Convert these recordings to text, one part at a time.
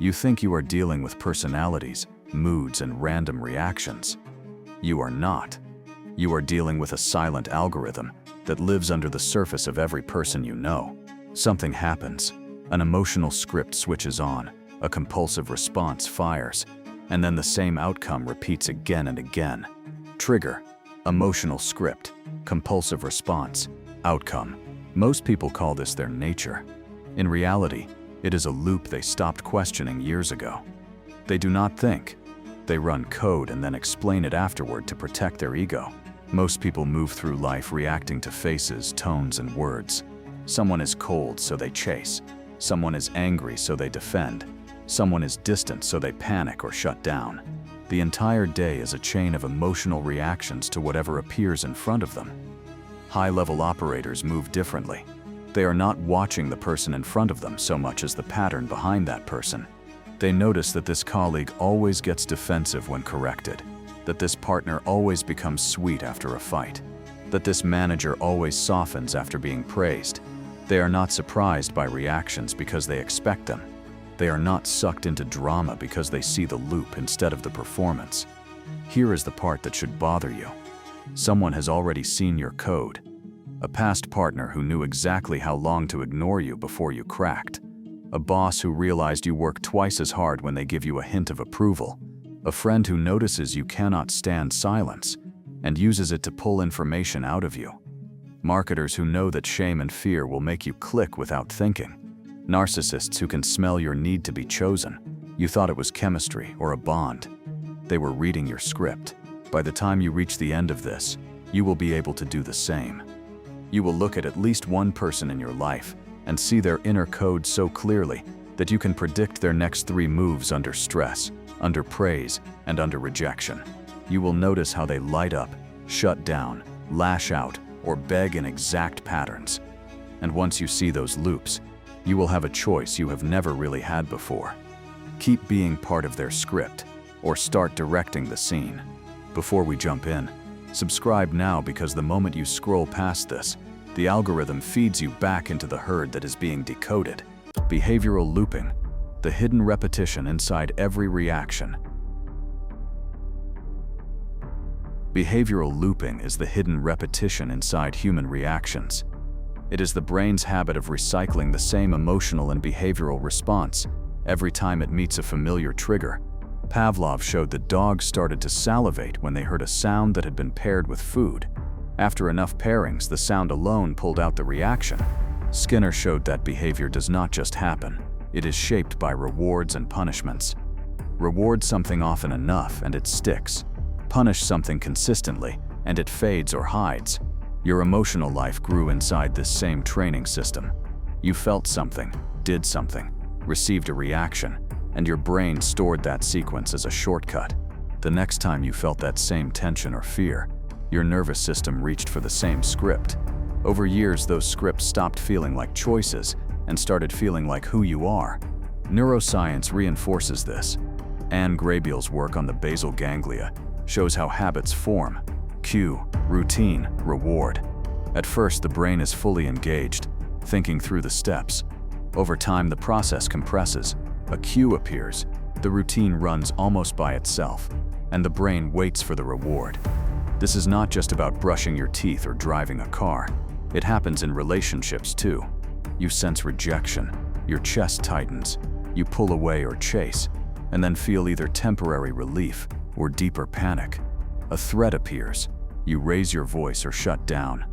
You think you are dealing with personalities, moods, and random reactions. You are not. You are dealing with a silent algorithm that lives under the surface of every person you know. Something happens. An emotional script switches on, a compulsive response fires, and then the same outcome repeats again and again. Trigger, emotional script, compulsive response, outcome. Most people call this their nature. In reality, it is a loop they stopped questioning years ago. They do not think. They run code and then explain it afterward to protect their ego. Most people move through life reacting to faces, tones, and words. Someone is cold, so they chase. Someone is angry, so they defend. Someone is distant, so they panic or shut down. The entire day is a chain of emotional reactions to whatever appears in front of them. High-level operators move differently. They are not watching the person in front of them so much as the pattern behind that person. They notice that this colleague always gets defensive when corrected, that this partner always becomes sweet after a fight, that this manager always softens after being praised. They are not surprised by reactions because they expect them. They are not sucked into drama because they see the loop instead of the performance. Here is the part that should bother you. Someone has already seen your code. A past partner who knew exactly how long to ignore you before you cracked. A boss who realized you work twice as hard when they give you a hint of approval. A friend who notices you cannot stand silence and uses it to pull information out of you. Marketers who know that shame and fear will make you click without thinking. Narcissists who can smell your need to be chosen. You thought it was chemistry or a bond. They were reading your script. By the time you reach the end of this, you will be able to do the same. You will look at least one person in your life and see their inner code so clearly that you can predict their next 3 moves under stress, under praise, and under rejection. You will notice how they light up, shut down, lash out, or beg in exact patterns. And once you see those loops, you will have a choice you have never really had before. Keep being part of their script, or start directing the scene. Before we jump in, subscribe now, because the moment you scroll past this, the algorithm feeds you back into the herd that is being decoded. Behavioral looping, the hidden repetition inside every reaction. Behavioral looping is the hidden repetition inside human reactions. It is the brain's habit of recycling the same emotional and behavioral response every time it meets a familiar trigger. Pavlov showed that dogs started to salivate when they heard a sound that had been paired with food. After enough pairings, the sound alone pulled out the reaction. Skinner showed that behavior does not just happen. It is shaped by rewards and punishments. Reward something often enough and it sticks. Punish something consistently and it fades or hides. Your emotional life grew inside this same training system. You felt something, did something, received a reaction, and your brain stored that sequence as a shortcut. The next time you felt that same tension or fear, your nervous system reached for the same script. Over years, those scripts stopped feeling like choices and started feeling like who you are. Neuroscience reinforces this. Anne Grable's work on the basal ganglia shows how habits form. Cue, routine, reward. At first, the brain is fully engaged, thinking through the steps. Over time, the process compresses. A cue appears, the routine runs almost by itself, and the brain waits for the reward. This is not just about brushing your teeth or driving a car. It happens in relationships too. You sense rejection, your chest tightens, you pull away or chase, and then feel either temporary relief or deeper panic. A threat appears, you raise your voice or shut down.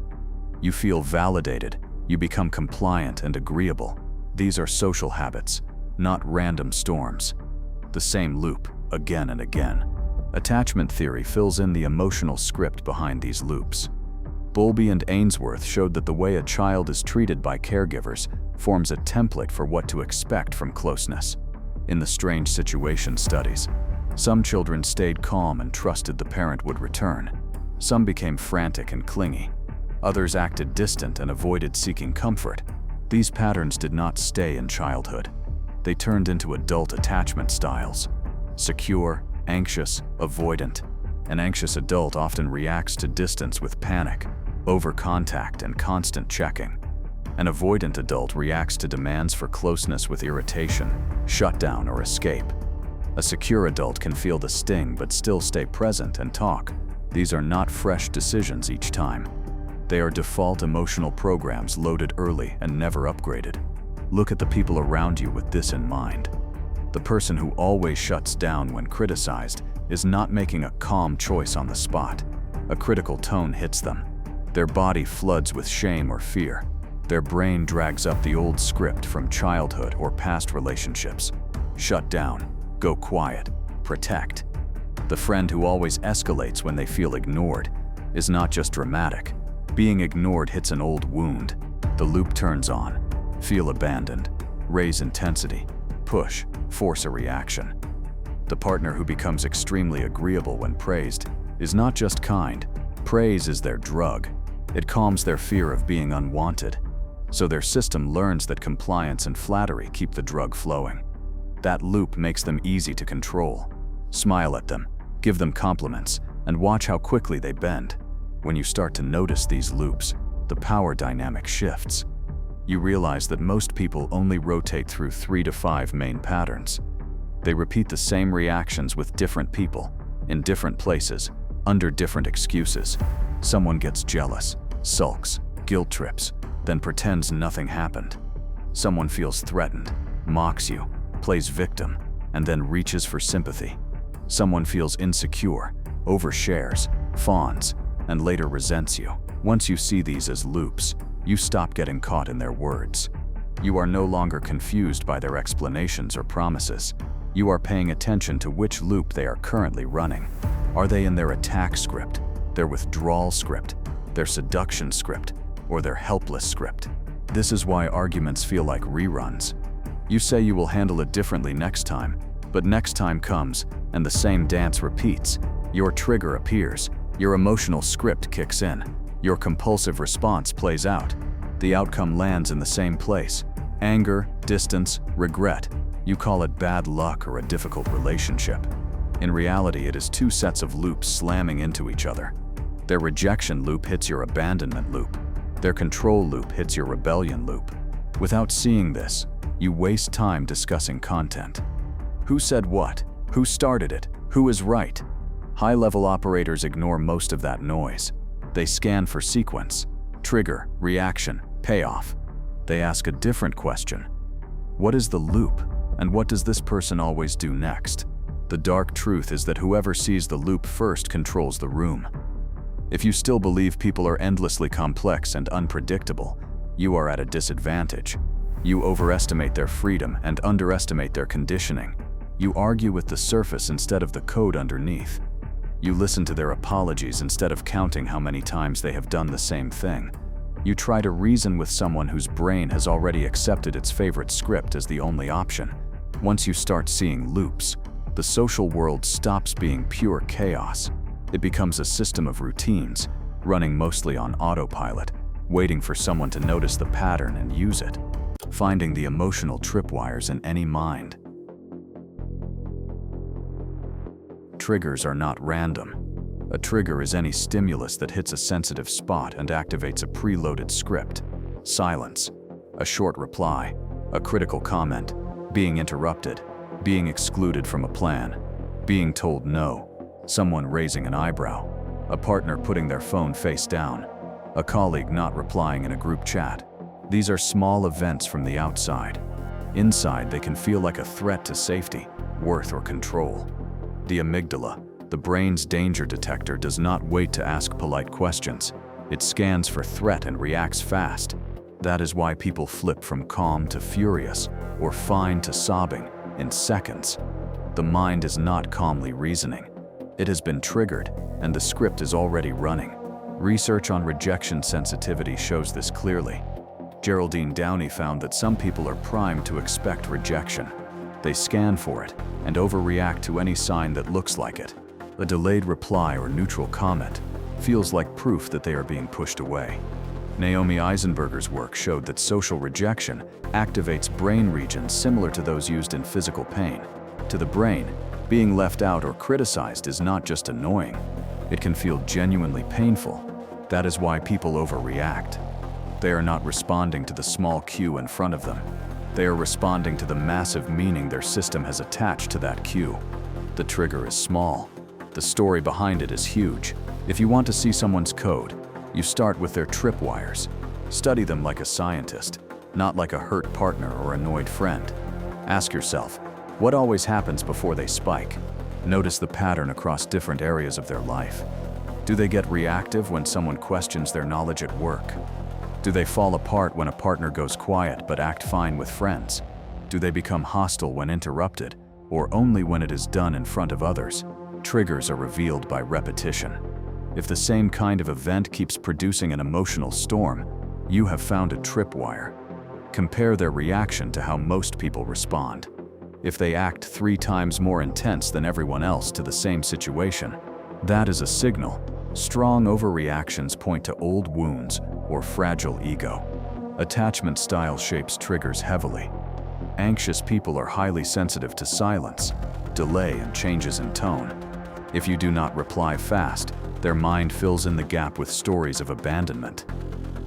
You feel validated, you become compliant and agreeable. These are social habits, not random storms. The same loop, again and again. Attachment theory fills in the emotional script behind these loops. Bowlby and Ainsworth showed that the way a child is treated by caregivers forms a template for what to expect from closeness. In the strange situation studies, some children stayed calm and trusted the parent would return. Some became frantic and clingy. Others acted distant and avoided seeking comfort. These patterns did not stay in childhood. They turned into adult attachment styles. Secure, anxious, avoidant. An anxious adult often reacts to distance with panic, over-contact, and constant checking. An avoidant adult reacts to demands for closeness with irritation, shutdown, or escape. A secure adult can feel the sting but still stay present and talk. These are not fresh decisions each time. They are default emotional programs loaded early and never upgraded. Look at the people around you with this in mind. The person who always shuts down when criticized is not making a calm choice on the spot. A critical tone hits them. Their body floods with shame or fear. Their brain drags up the old script from childhood or past relationships. Shut down, go quiet, protect. The friend who always escalates when they feel ignored is not just dramatic. Being ignored hits an old wound. The loop turns on. Feel abandoned. Raise intensity. Push. Force a reaction. The partner who becomes extremely agreeable when praised is not just kind. Praise is their drug. It calms their fear of being unwanted. So their system learns that compliance and flattery keep the drug flowing. That loop makes them easy to control. Smile at them, give them compliments, and watch how quickly they bend. When you start to notice these loops, the power dynamic shifts. You realize that most people only rotate through 3 to 5 main patterns. They repeat the same reactions with different people, in different places, under different excuses. Someone gets jealous, sulks, guilt trips, then pretends nothing happened. Someone feels threatened, mocks you, plays victim, and then reaches for sympathy. Someone feels insecure, overshares, fawns, and later resents you. Once you see these as loops, you stop getting caught in their words. You are no longer confused by their explanations or promises. You are paying attention to which loop they are currently running. Are they in their attack script, their withdrawal script, their seduction script, or their helpless script? This is why arguments feel like reruns. You say you will handle it differently next time, but next time comes, and the same dance repeats. Your trigger appears. Your emotional script kicks in. Your compulsive response plays out. The outcome lands in the same place. Anger, distance, regret. You call it bad luck or a difficult relationship. In reality, it is 2 sets of loops slamming into each other. Their rejection loop hits your abandonment loop. Their control loop hits your rebellion loop. Without seeing this, you waste time discussing content. Who said what? Who started it? Who is right? High-level operators ignore most of that noise. They scan for sequence, trigger, reaction, payoff. They ask a different question. What is the loop, and what does this person always do next? The dark truth is that whoever sees the loop first controls the room. If you still believe people are endlessly complex and unpredictable, you are at a disadvantage. You overestimate their freedom and underestimate their conditioning. You argue with the surface instead of the code underneath. You listen to their apologies instead of counting how many times they have done the same thing. You try to reason with someone whose brain has already accepted its favorite script as the only option. Once you start seeing loops, the social world stops being pure chaos. It becomes a system of routines, running mostly on autopilot, waiting for someone to notice the pattern and use it. Finding the emotional tripwires in any mind. Triggers are not random. A trigger is any stimulus that hits a sensitive spot and activates a preloaded script. Silence, a short reply, a critical comment, being interrupted, being excluded from a plan, being told no, someone raising an eyebrow, a partner putting their phone face down, a colleague not replying in a group chat. These are small events from the outside. Inside, they can feel like a threat to safety, worth, or control. The amygdala, the brain's danger detector, does not wait to ask polite questions. It scans for threat and reacts fast. That is why people flip from calm to furious, or fine to sobbing, in seconds. The mind is not calmly reasoning. It has been triggered, and the script is already running. Research on rejection sensitivity shows this clearly. Geraldine Downey found that some people are primed to expect rejection. They scan for it and overreact to any sign that looks like it. A delayed reply or neutral comment feels like proof that they are being pushed away. Naomi Eisenberger's work showed that social rejection activates brain regions similar to those used in physical pain. To the brain, being left out or criticized is not just annoying. It can feel genuinely painful. That is why people overreact. They are not responding to the small cue in front of them. They are responding to the massive meaning their system has attached to that cue. The trigger is small. The story behind it is huge. If you want to see someone's code, you start with their tripwires. Study them like a scientist, not like a hurt partner or annoyed friend. Ask yourself, what always happens before they spike? Notice the pattern across different areas of their life. Do they get reactive when someone questions their knowledge at work? Do they fall apart when a partner goes quiet but act fine with friends? Do they become hostile when interrupted, or only when it is done in front of others? Triggers are revealed by repetition. If the same kind of event keeps producing an emotional storm, you have found a tripwire. Compare their reaction to how most people respond. If they act 3 times more intense than everyone else to the same situation, that is a signal. Strong overreactions point to old wounds or fragile ego. Attachment style shapes triggers heavily. Anxious people are highly sensitive to silence, delay, and changes in tone. If you do not reply fast, their mind fills in the gap with stories of abandonment.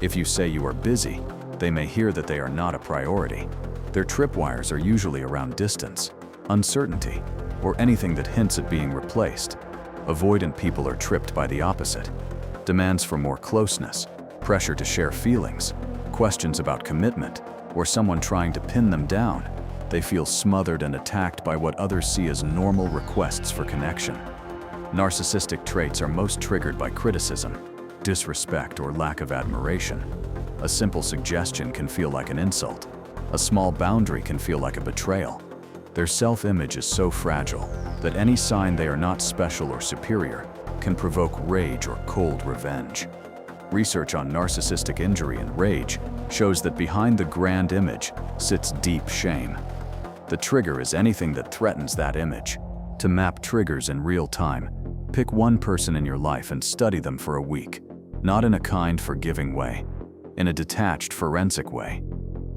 If you say you are busy, they may hear that they are not a priority. Their tripwires are usually around distance, uncertainty, or anything that hints at being replaced. Avoidant people are tripped by the opposite. Demands for more closeness, pressure to share feelings, questions about commitment, or someone trying to pin them down. They feel smothered and attacked by what others see as normal requests for connection. Narcissistic traits are most triggered by criticism, disrespect, or lack of admiration. A simple suggestion can feel like an insult. A small boundary can feel like a betrayal. Their self-image is so fragile that any sign they are not special or superior can provoke rage or cold revenge. Research on narcissistic injury and rage shows that behind the grand image sits deep shame. The trigger is anything that threatens that image. To map triggers in real time, pick one person in your life and study them for a week, not in a kind, forgiving way, in a detached, forensic way.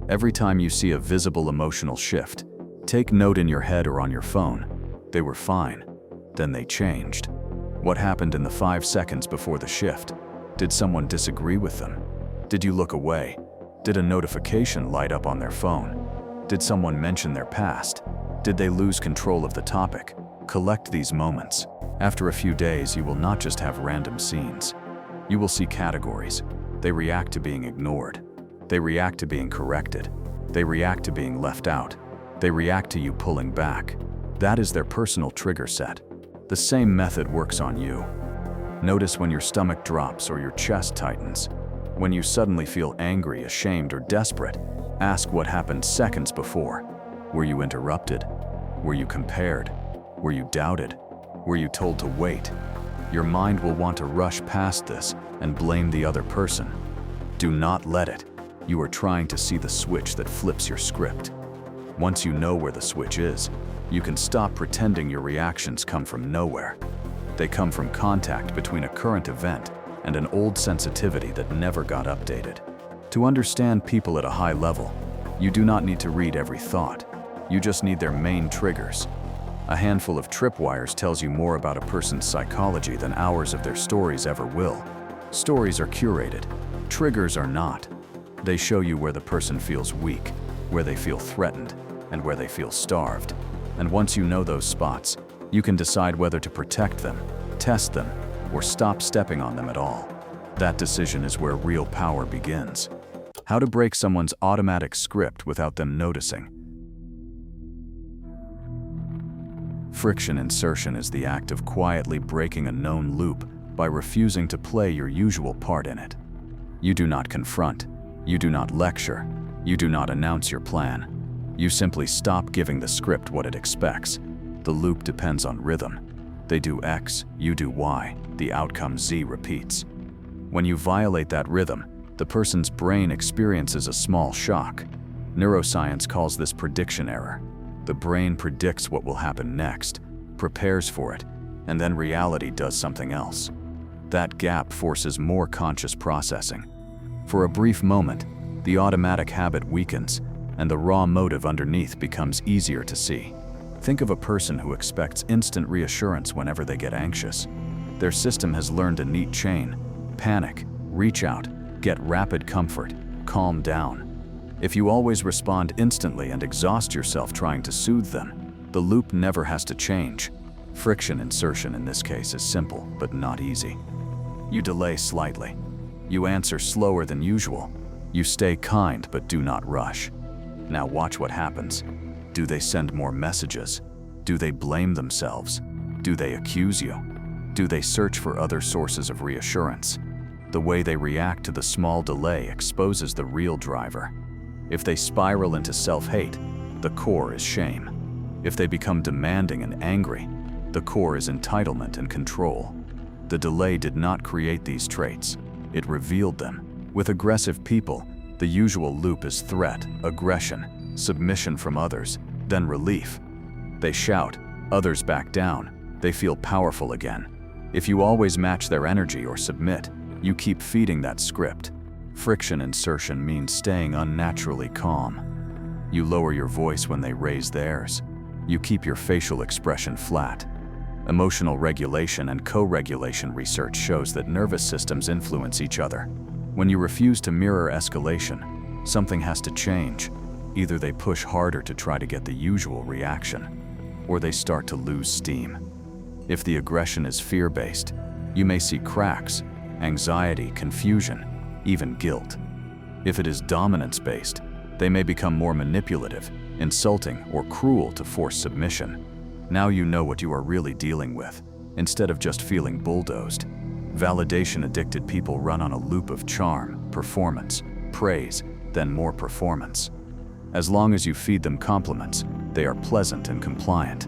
Every time you see a visible emotional shift, take note in your head or on your phone. They were fine, then they changed. What happened in the 5 seconds before the shift? Did someone disagree with them? Did you look away? Did a notification light up on their phone? Did someone mention their past? Did they lose control of the topic? Collect these moments. After a few days, you will not just have random scenes. You will see categories. They react to being ignored. They react to being corrected. They react to being left out. They react to you pulling back. That is their personal trigger set. The same method works on you. Notice when your stomach drops or your chest tightens. When you suddenly feel angry, ashamed, or desperate, ask what happened seconds before. Were you interrupted? Were you compared? Were you doubted? Were you told to wait? Your mind will want to rush past this and blame the other person. Do not let it. You are trying to see the switch that flips your script. Once you know where the switch is, you can stop pretending your reactions come from nowhere. They come from contact between a current event and an old sensitivity that never got updated. To understand people at a high level, you do not need to read every thought. You just need their main triggers. A handful of tripwires tells you more about a person's psychology than hours of their stories ever will. Stories are curated. Triggers are not. They show you where the person feels weak, where they feel threatened, and where they feel starved. And once you know those spots, you can decide whether to protect them, test them, or stop stepping on them at all. That decision is where real power begins. How to break someone's automatic script without them noticing. Friction insertion is the act of quietly breaking a known loop by refusing to play your usual part in it. You do not confront. You do not lecture. You do not announce your plan. You simply stop giving the script what it expects. The loop depends on rhythm. They do X, you do Y, the outcome Z repeats. When you violate that rhythm, the person's brain experiences a small shock. Neuroscience calls this prediction error. The brain predicts what will happen next, prepares for it, and then reality does something else. That gap forces more conscious processing. For a brief moment, the automatic habit weakens, and the raw motive underneath becomes easier to see. Think of a person who expects instant reassurance whenever they get anxious. Their system has learned a neat chain: panic, reach out, get rapid comfort, calm down. If you always respond instantly and exhaust yourself trying to soothe them, the loop never has to change. Friction insertion in this case is simple, but not easy. You delay slightly. You answer slower than usual. You stay kind, but do not rush. Now watch what happens. Do they send more messages? Do they blame themselves? Do they accuse you? Do they search for other sources of reassurance? The way they react to the small delay exposes the real driver. If they spiral into self-hate, the core is shame. If they become demanding and angry, the core is entitlement and control. The delay did not create these traits, it revealed them. With aggressive people, the usual loop is threat, aggression, submission from others, then relief. They shout, others back down, they feel powerful again. If you always match their energy or submit, you keep feeding that script. Friction insertion means staying unnaturally calm. You lower your voice when they raise theirs. You keep your facial expression flat. Emotional regulation and co-regulation research shows that nervous systems influence each other. When you refuse to mirror escalation, something has to change. Either they push harder to try to get the usual reaction, or they start to lose steam. If the aggression is fear-based, you may see cracks, anxiety, confusion, even guilt. If it is dominance-based, they may become more manipulative, insulting, or cruel to force submission. Now you know what you are really dealing with, instead of just feeling bulldozed. Validation-addicted people run on a loop of charm, performance, praise, then more performance. As long as you feed them compliments, they are pleasant and compliant.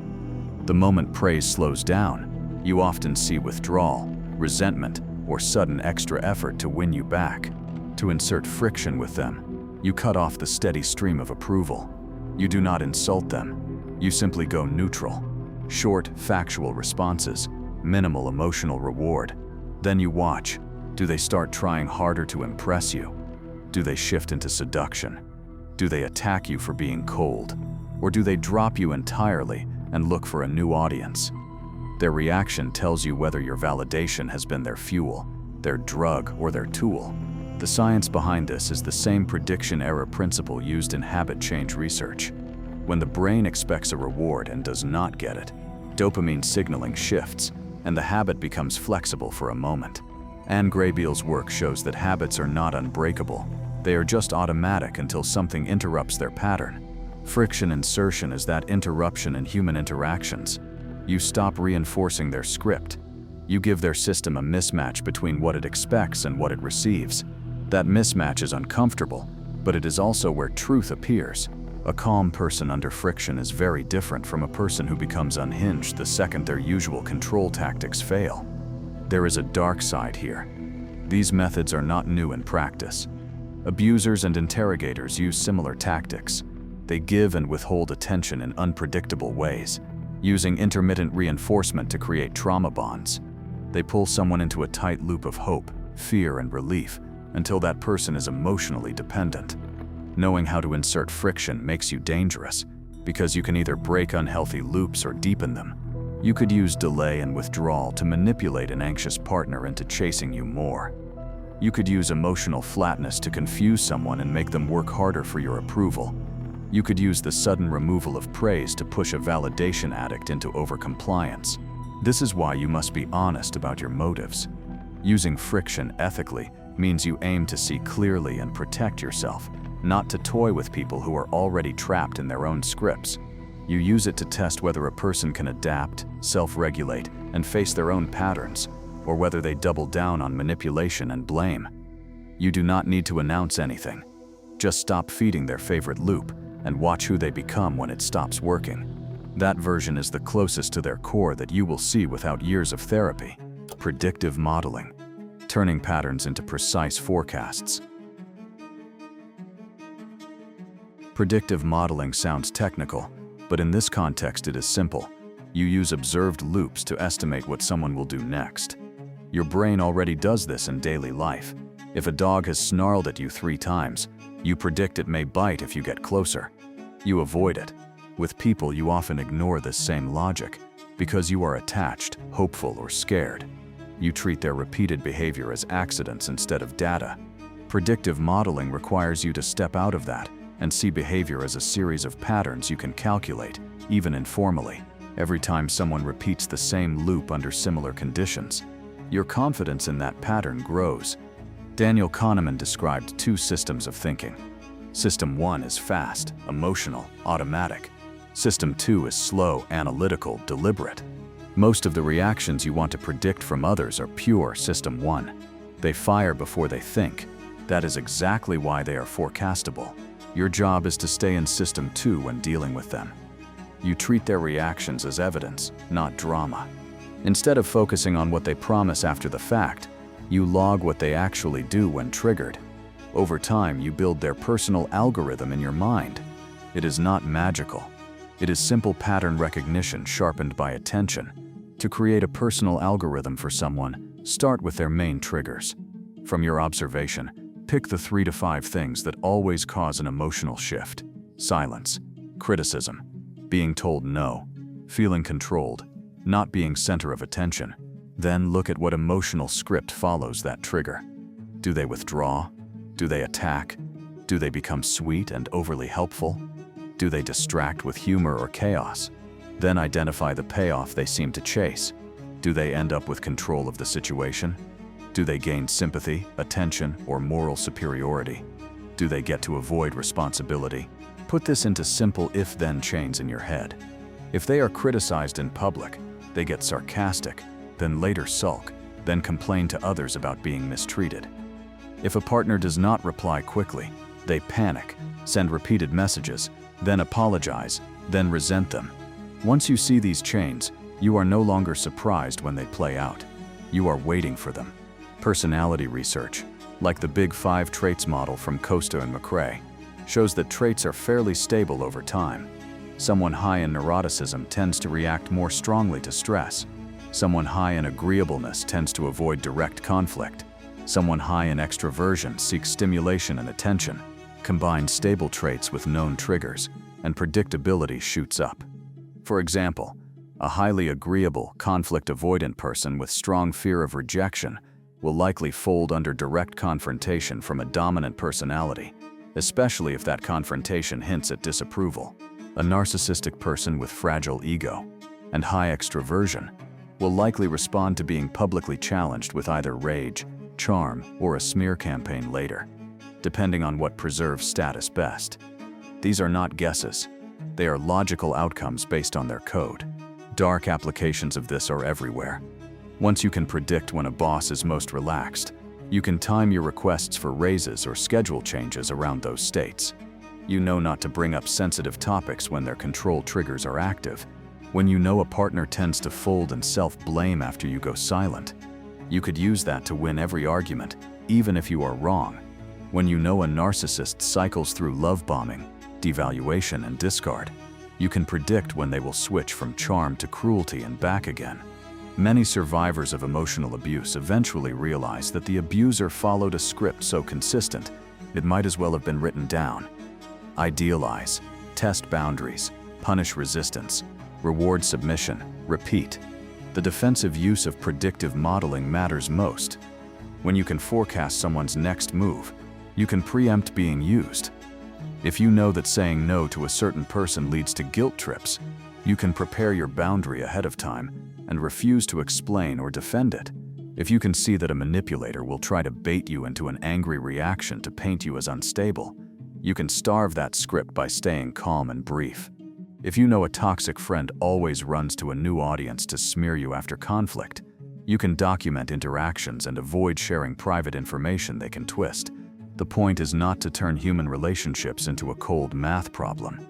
The moment praise slows down, you often see withdrawal, resentment, or sudden extra effort to win you back. To insert friction with them, you cut off the steady stream of approval. You do not insult them. You simply go neutral. Short, factual responses, minimal emotional reward. Then you watch. Do they start trying harder to impress you? Do they shift into seduction? Do they attack you for being cold? Or do they drop you entirely and look for a new audience? Their reaction tells you whether your validation has been their fuel, their drug, or their tool. The science behind this is the same prediction error principle used in habit change research. When the brain expects a reward and does not get it, dopamine signaling shifts, and the habit becomes flexible for a moment. Anne Graybiel's work shows that habits are not unbreakable. They are just automatic until something interrupts their pattern. Friction insertion is that interruption in human interactions. You stop reinforcing their script. You give their system a mismatch between what it expects and what it receives. That mismatch is uncomfortable, but it is also where truth appears. A calm person under friction is very different from a person who becomes unhinged the second their usual control tactics fail. There is a dark side here. These methods are not new in practice. Abusers and interrogators use similar tactics. They give and withhold attention in unpredictable ways, using intermittent reinforcement to create trauma bonds. They pull someone into a tight loop of hope, fear, and relief until that person is emotionally dependent. Knowing how to insert friction makes you dangerous, because you can either break unhealthy loops or deepen them. You could use delay and withdrawal to manipulate an anxious partner into chasing you more. You could use emotional flatness to confuse someone and make them work harder for your approval. You could use the sudden removal of praise to push a validation addict into overcompliance. This is why you must be honest about your motives. Using friction ethically means you aim to see clearly and protect yourself, not to toy with people who are already trapped in their own scripts. You use it to test whether a person can adapt, self-regulate, and face their own patterns, or whether they double down on manipulation and blame. You do not need to announce anything. Just stop feeding their favorite loop and watch who they become when it stops working. That version is the closest to their core that you will see without years of therapy. Predictive modeling, turning patterns into precise forecasts. Predictive modeling sounds technical, but in this context it is simple. You use observed loops to estimate what someone will do next. Your brain already does this in daily life. If a dog has snarled at you 3 times, you predict it may bite if you get closer. You avoid it. With people, you often ignore this same logic because you are attached, hopeful, or scared. You treat their repeated behavior as accidents instead of data. Predictive modeling requires you to step out of that and see behavior as a series of patterns you can calculate, even informally, every time someone repeats the same loop under similar conditions. Your confidence in that pattern grows. Daniel Kahneman described 2 systems of thinking. System 1 is fast, emotional, automatic. System 2 is slow, analytical, deliberate. Most of the reactions you want to predict from others are pure System 1. They fire before they think. That is exactly why they are forecastable. Your job is to stay in System 2 when dealing with them. You treat their reactions as evidence, not drama. Instead of focusing on what they promise after the fact, you log what they actually do when triggered. Over time, you build their personal algorithm in your mind. It is not magical. It is simple pattern recognition sharpened by attention. To create a personal algorithm for someone, start with their main triggers. From your observation, pick the 3 to 5 things that always cause an emotional shift. Silence, criticism, being told no, feeling controlled, not being center of attention. Then look at what emotional script follows that trigger. Do they withdraw? Do they attack? Do they become sweet and overly helpful? Do they distract with humor or chaos? Then identify the payoff they seem to chase. Do they end up with control of the situation? Do they gain sympathy, attention, or moral superiority? Do they get to avoid responsibility? Put this into simple if-then chains in your head. If they are criticized in public, they get sarcastic, then later sulk, then complain to others about being mistreated. If a partner does not reply quickly, they panic, send repeated messages, then apologize, then resent them. Once you see these chains, you are no longer surprised when they play out. You are waiting for them. Personality research, like the Big 5 traits model from Costa and McRae, shows that traits are fairly stable over time. Someone high in neuroticism tends to react more strongly to stress. Someone high in agreeableness tends to avoid direct conflict. Someone high in extroversion seeks stimulation and attention. Combine stable traits with known triggers, and predictability shoots up. For example, a highly agreeable, conflict-avoidant person with strong fear of rejection will likely fold under direct confrontation from a dominant personality, especially if that confrontation hints at disapproval. A narcissistic person with fragile ego and high extroversion will likely respond to being publicly challenged with either rage, charm, or a smear campaign later, depending on what preserves status best. These are not guesses. They are logical outcomes based on their code. Dark applications of this are everywhere. Once you can predict when a boss is most relaxed, you can time your requests for raises or schedule changes around those states. You know not to bring up sensitive topics when their control triggers are active. When you know a partner tends to fold and self-blame after you go silent, you could use that to win every argument, even if you are wrong. When you know a narcissist cycles through love bombing, devaluation, and discard, you can predict when they will switch from charm to cruelty and back again. Many survivors of emotional abuse eventually realize that the abuser followed a script so consistent, it might as well have been written down. Idealize, test boundaries, punish resistance, reward submission, repeat. The defensive use of predictive modeling matters most. When you can forecast someone's next move, you can preempt being used. If you know that saying no to a certain person leads to guilt trips, you can prepare your boundary ahead of time and refuse to explain or defend it. If you can see that a manipulator will try to bait you into an angry reaction to paint you as unstable, you can starve that script by staying calm and brief. If you know a toxic friend always runs to a new audience to smear you after conflict, you can document interactions and avoid sharing private information they can twist. The point is not to turn human relationships into a cold math problem.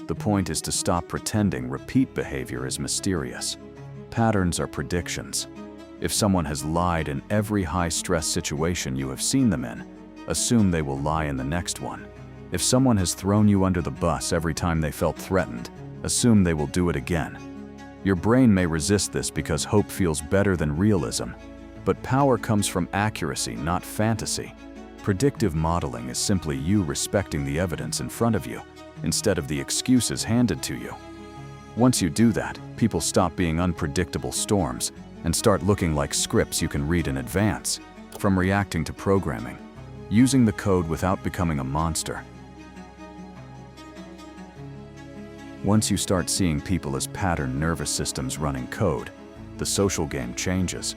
The point is to stop pretending repeat behavior is mysterious. Patterns are predictions. If someone has lied in every high-stress situation you have seen them in, assume they will lie in the next one. If someone has thrown you under the bus every time they felt threatened, assume they will do it again. Your brain may resist this because hope feels better than realism, but power comes from accuracy, not fantasy. Predictive modeling is simply you respecting the evidence in front of you, instead of the excuses handed to you. Once you do that, people stop being unpredictable storms and start looking like scripts you can read in advance. From reacting to programming, using the code without becoming a monster. Once you start seeing people as patterned nervous systems running code, the social game changes.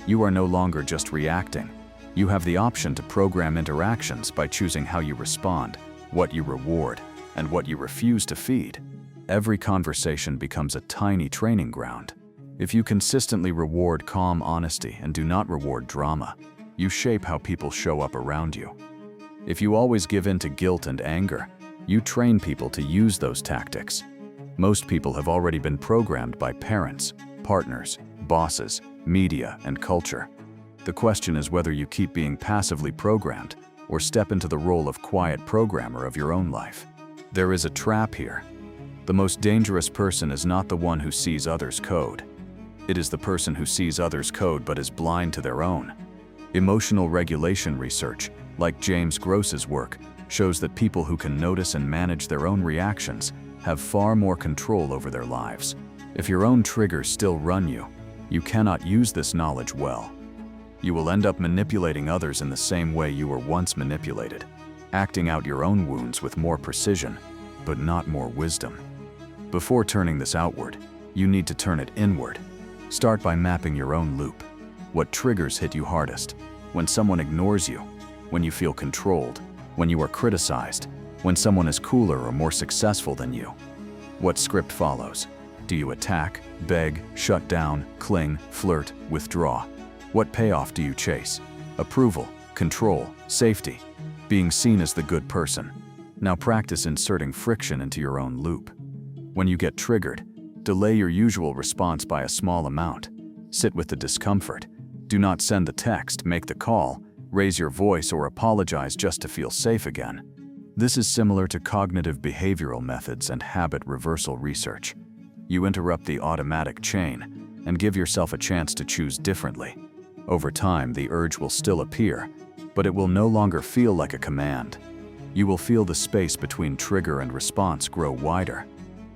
You are no longer just reacting. You have the option to program interactions by choosing how you respond, what you reward, and what you refuse to feed. Every conversation becomes a tiny training ground. If you consistently reward calm honesty and do not reward drama, you shape how people show up around you. If you always give in to guilt and anger, you train people to use those tactics. Most people have already been programmed by parents, partners, bosses, media, and culture. The question is whether you keep being passively programmed or step into the role of quiet programmer of your own life. There is a trap here. The most dangerous person is not the one who sees others' code. It is the person who sees others' code but is blind to their own. Emotional regulation research, like James Gross's work, shows that people who can notice and manage their own reactions have far more control over their lives. If your own triggers still run you, you cannot use this knowledge well. You will end up manipulating others in the same way you were once manipulated, acting out your own wounds with more precision, but not more wisdom. Before turning this outward, you need to turn it inward. Start by mapping your own loop. What triggers hit you hardest? When someone ignores you, when you feel controlled, when you are criticized, when someone is cooler or more successful than you. What script follows? Do you attack, beg, shut down, cling, flirt, withdraw? What payoff do you chase? Approval, control, safety, being seen as the good person. Now practice inserting friction into your own loop. When you get triggered, delay your usual response by a small amount. Sit with the discomfort. Do not send the text, make the call, raise your voice, or apologize just to feel safe again. This is similar to cognitive behavioral methods and habit reversal research. You interrupt the automatic chain and give yourself a chance to choose differently. Over time, the urge will still appear, but it will no longer feel like a command. You will feel the space between trigger and response grow wider.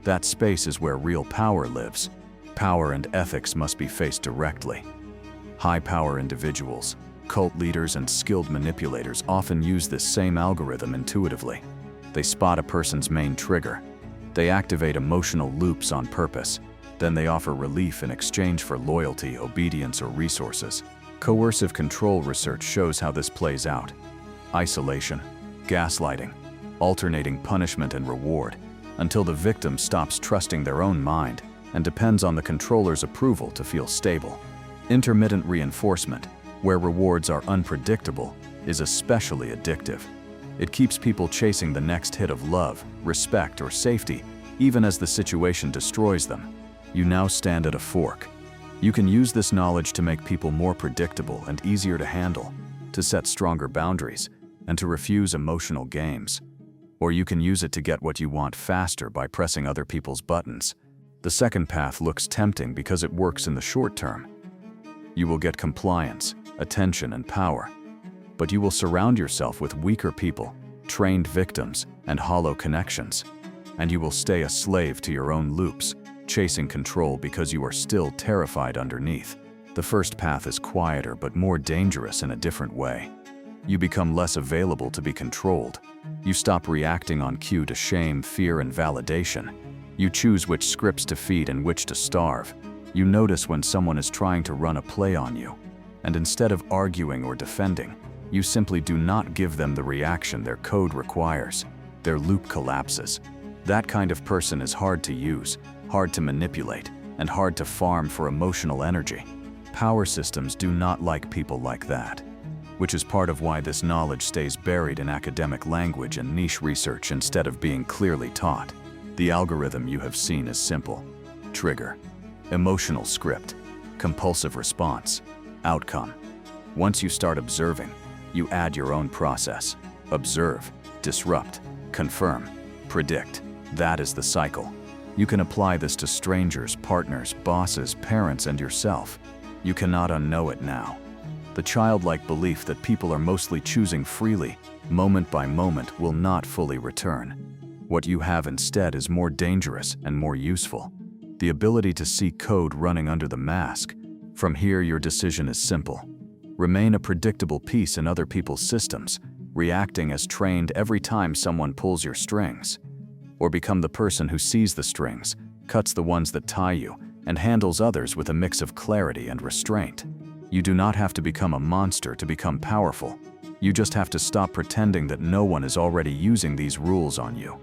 That space is where real power lives. Power and ethics must be faced directly. High-power individuals, cult leaders, and skilled manipulators often use this same algorithm intuitively. They spot a person's main trigger. They activate emotional loops on purpose. Then they offer relief in exchange for loyalty, obedience, or resources. Coercive control research shows how this plays out. Isolation, gaslighting, alternating punishment and reward, until the victim stops trusting their own mind and depends on the controller's approval to feel stable. Intermittent reinforcement, where rewards are unpredictable, is especially addictive. It keeps people chasing the next hit of love, respect, or safety, even as the situation destroys them. You now stand at a fork. You can use this knowledge to make people more predictable and easier to handle, to set stronger boundaries, and to refuse emotional games. Or you can use it to get what you want faster by pressing other people's buttons. The second path looks tempting because it works in the short term. You will get compliance, attention, and power. But you will surround yourself with weaker people, trained victims, and hollow connections. And you will stay a slave to your own loops, chasing control because you are still terrified underneath. The first path is quieter but more dangerous in a different way. You become less available to be controlled. You stop reacting on cue to shame, fear, and validation. You choose which scripts to feed and which to starve. You notice when someone is trying to run a play on you, and instead of arguing or defending, you simply do not give them the reaction their code requires. Their loop collapses. That kind of person is hard to use, hard to manipulate, and hard to farm for emotional energy. Power systems do not like people like that, which is part of why this knowledge stays buried in academic language and niche research instead of being clearly taught. The algorithm you have seen is simple. Trigger, emotional script, compulsive response, outcome. Once you start observing, you add your own process. Observe, disrupt, confirm, predict. That is the cycle. You can apply this to strangers, partners, bosses, parents, and yourself. You cannot unknow it now. The childlike belief that people are mostly choosing freely, moment by moment, will not fully return. What you have instead is more dangerous and more useful. The ability to see code running under the mask. From here, your decision is simple. Remain a predictable piece in other people's systems, reacting as trained every time someone pulls your strings? Or become the person who sees the strings, cuts the ones that tie you, and handles others with a mix of clarity and restraint? You do not have to become a monster to become powerful. You just have to stop pretending that no one is already using these rules on you.